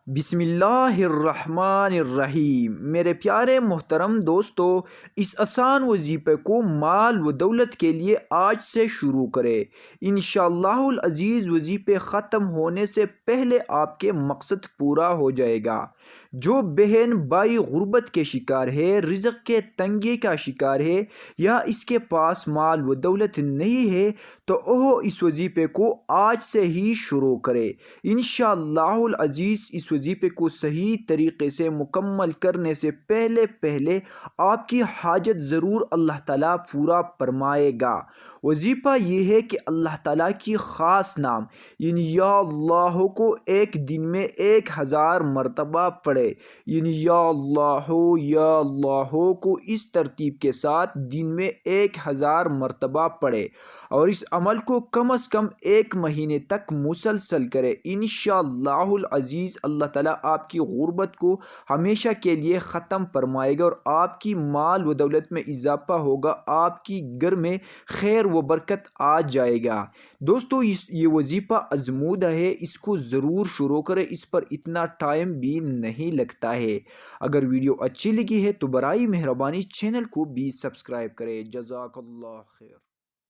بسم اللہ الرحمن الرحیم۔ میرے پیارے محترم دوستو، اس آسان وظیفے کو مال و دولت کے لیے آج سے شروع کرے۔ انشاءاللہ العزیز وظیفے ختم ہونے سے پہلے آپ کے مقصد پورا ہو جائے گا۔ جو بہن بھائی غربت کے شکار ہے، رزق کے تنگی کا شکار ہے، یا اس کے پاس مال و دولت نہیں ہے، تو وہ اس وظیفے کو آج سے ہی شروع کرے۔ انشاءاللہ العزیز اس وظیفے کو صحیح طریقے سے مکمل کرنے سے پہلے آپ کی حاجت ضرور اللہ تعالیٰ پورا فرمائے گا۔ وظیفہ یہ ہے کہ اللہ تعالیٰ کی خاص نام یعنی یا اللہ کو ایک دن میں 1000 مرتبہ پڑھے۔ یعنی یا اللہ کو اس ترتیب کے ساتھ دن میں 1000 مرتبہ پڑھے، اور اس عمل کو کم از کم 1 مہینے تک مسلسل کرے۔ انشاءاللہ العزیز اللہ تعالیٰ آپ کی غربت کو ہمیشہ کے لیے ختم فرمائے گا، اور آپ کی مال و دولت میں اضافہ ہوگا، آپ کی گھر میں خیر و برکت آ جائے گا۔ دوستو، یہ وظیفہ آزمودہ ہے، اس کو ضرور شروع کریں، اس پر اتنا ٹائم بھی نہیں لگتا ہے۔ اگر ویڈیو اچھی لگی ہے تو برائے مہربانی چینل کو بھی سبسکرائب کریں۔ جزاک اللہ خیر۔